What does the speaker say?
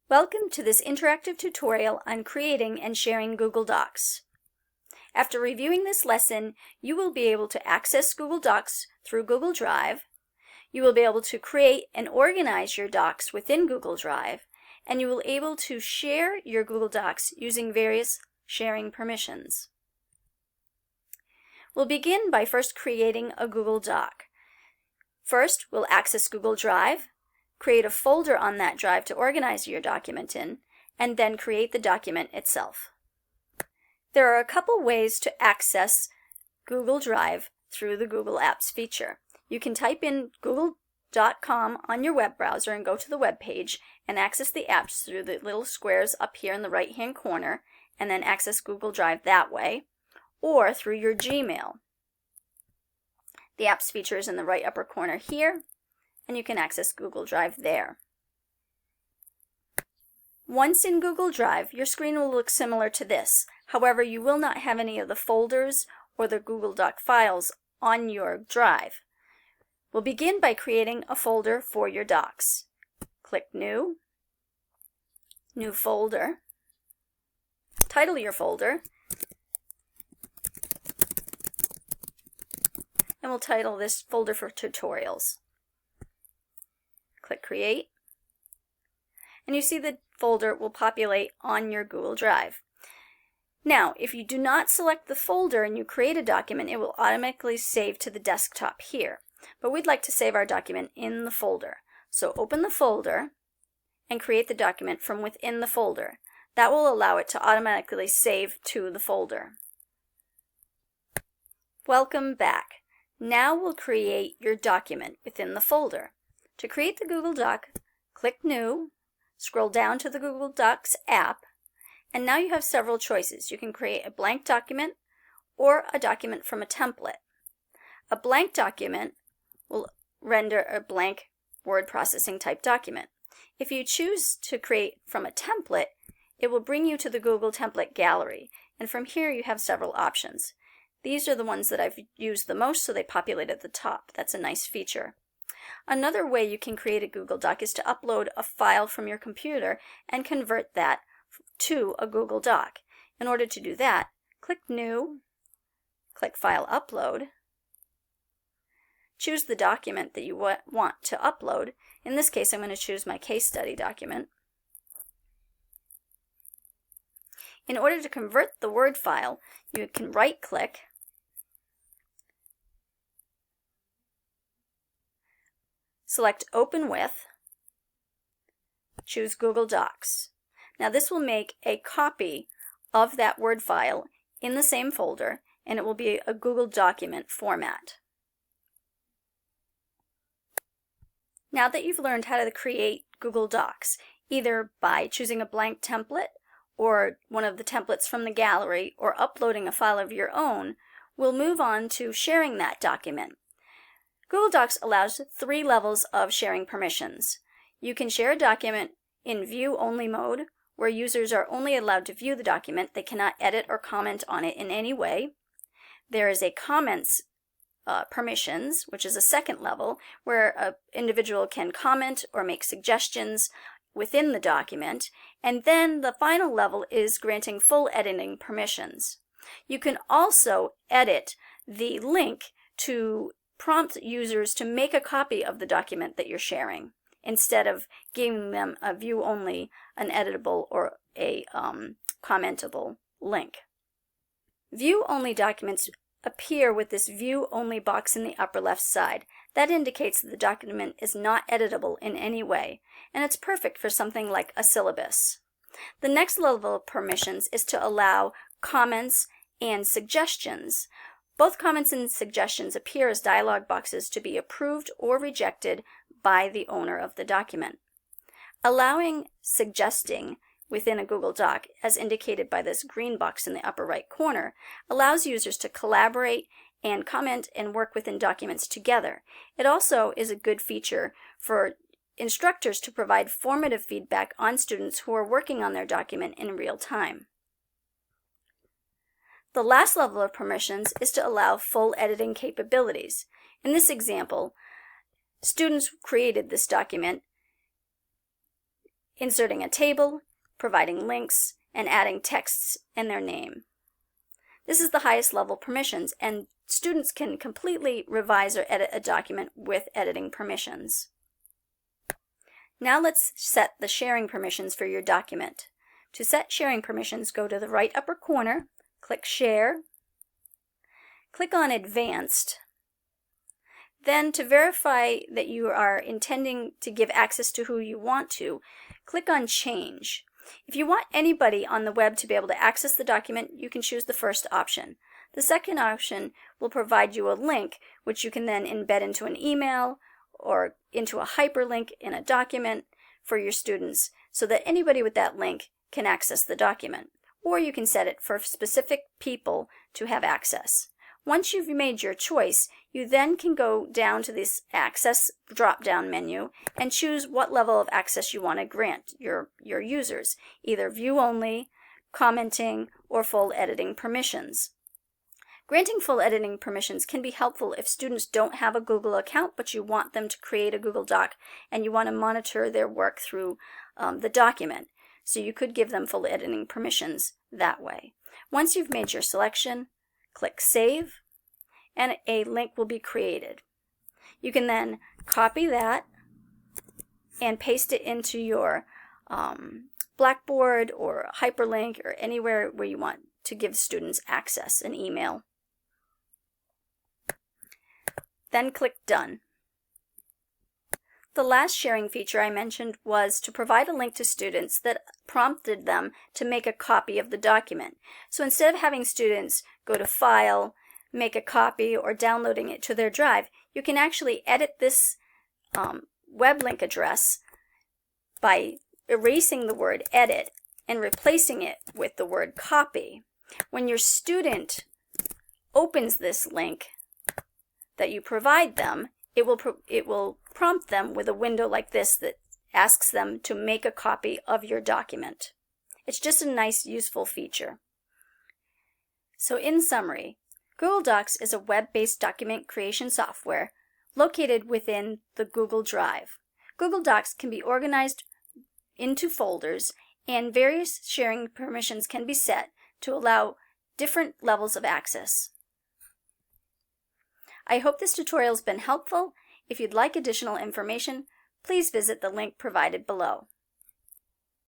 Welcome to this interactive tutorial on creating and sharing Google Docs. After reviewing this lesson, you will be able to access Google Docs through Google Drive, you will be able to create and organize your docs within Google Drive, and you will be able to share your Google Docs using various sharing permissions. We'll begin by first creating a Google Doc. First, we'll access Google Drive, create a folder on that drive to organize your document in, and then create the document itself. There are a couple ways to access Google Drive through the Google Apps feature. You can type in google.com on your web browser and go to the web page and access the apps through the little squares up here in the right hand corner, and then access Google Drive that way, or through your Gmail. The apps feature is in the right upper corner here, and you can access Google Drive there. Once in Google Drive, your screen will look similar to this. However, you will not have any of the folders or the Google Doc files on your drive. We'll begin by creating a folder for your docs. Click New, New Folder, title your folder, and we'll title this Folder for Tutorials. Click Create, and you see the folder will populate on your Google Drive. Now, if you do not select the folder and you create a document, it will automatically save to the desktop here. But we'd like to save our document in the folder. So open the folder and create the document from within the folder. That will allow it to automatically save to the folder. Welcome back. Now we'll create your document within the folder. To create the Google Doc, click New, scroll down to the Google Docs app, and now you have several choices. You can create a blank document or a document from a template. A blank document will render a blank word processing type document. If you choose to create from a template, it will bring you to the Google Template Gallery, and from here you have several options. These are the ones that I've used the most, so they populate at the top. That's a nice feature. Another way you can create a Google Doc is to upload a file from your computer and convert that to a Google Doc. In order to do that, click New, click File Upload, choose the document that you want to upload. In this case, I'm going to choose my case study document. In order to convert the Word file, you can right-click, select Open With, choose Google Docs. Now this will make a copy of that Word file in the same folder, and it will be a Google document format. Now that you've learned how to create Google Docs, either by choosing a blank template or one of the templates from the gallery, or uploading a file of your own, we'll move on to sharing that document. Google Docs allows 3 levels of sharing permissions. You can share a document in view-only mode, where users are only allowed to view the document. They cannot edit or comment on it in any way. There is a comments permissions, which is a second level, where an individual can comment or make suggestions within the document. And then the final level is granting full editing permissions. You can also edit the link to prompt users to make a copy of the document that you're sharing, instead of giving them a view-only, an editable, or a commentable link. View-only documents appear with this view-only box in the upper left side. That indicates that the document is not editable in any way, and it's perfect for something like a syllabus. The next level of permissions is to allow comments and suggestions. Both comments and suggestions appear as dialog boxes to be approved or rejected by the owner of the document. Allowing suggesting within a Google Doc, as indicated by this green box in the upper right corner, allows users to collaborate and comment and work within documents together. It also is a good feature for instructors to provide formative feedback on students who are working on their document in real time. The last level of permissions is to allow full editing capabilities. In this example, students created this document inserting a table, providing links, and adding texts and their name. This is the highest level permissions, and students can completely revise or edit a document with editing permissions. Now let's set the sharing permissions for your document. To set sharing permissions, go to the right upper corner, click Share, click on Advanced. Then, to verify that you are intending to give access to who you want to, click on Change. If you want anybody on the web to be able to access the document, you can choose the first option. The second option will provide you a link, which you can then embed into an email or into a hyperlink in a document for your students, so that anybody with that link can access the document. Or you can set it for specific people to have access. Once you've made your choice, you then can go down to this Access drop-down menu and choose what level of access you want to grant your users, either view only, commenting, or full editing permissions. Granting full editing permissions can be helpful if students don't have a Google account, but you want them to create a Google Doc and you want to monitor their work through the document. So you could give them full editing permissions that way. Once you've made your selection, click Save, and a link will be created. You can then copy that and paste it into your Blackboard or hyperlink or anywhere where you want to give students access, an email. Then click Done. The last sharing feature I mentioned was to provide a link to students that prompted them to make a copy of the document. So instead of having students go to File, make a copy, or downloading it to their drive, you can actually edit this web link address by erasing the word edit and replacing it with the word copy. When your student opens this link that you provide them, it will prompt them with a window like this that asks them to make a copy of your document. It's just a nice, useful feature. So in summary, Google Docs is a web-based document creation software located within the Google Drive. Google Docs can be organized into folders, and various sharing permissions can be set to allow different levels of access. I hope this tutorial has been helpful. If you'd like additional information, please visit the link provided below.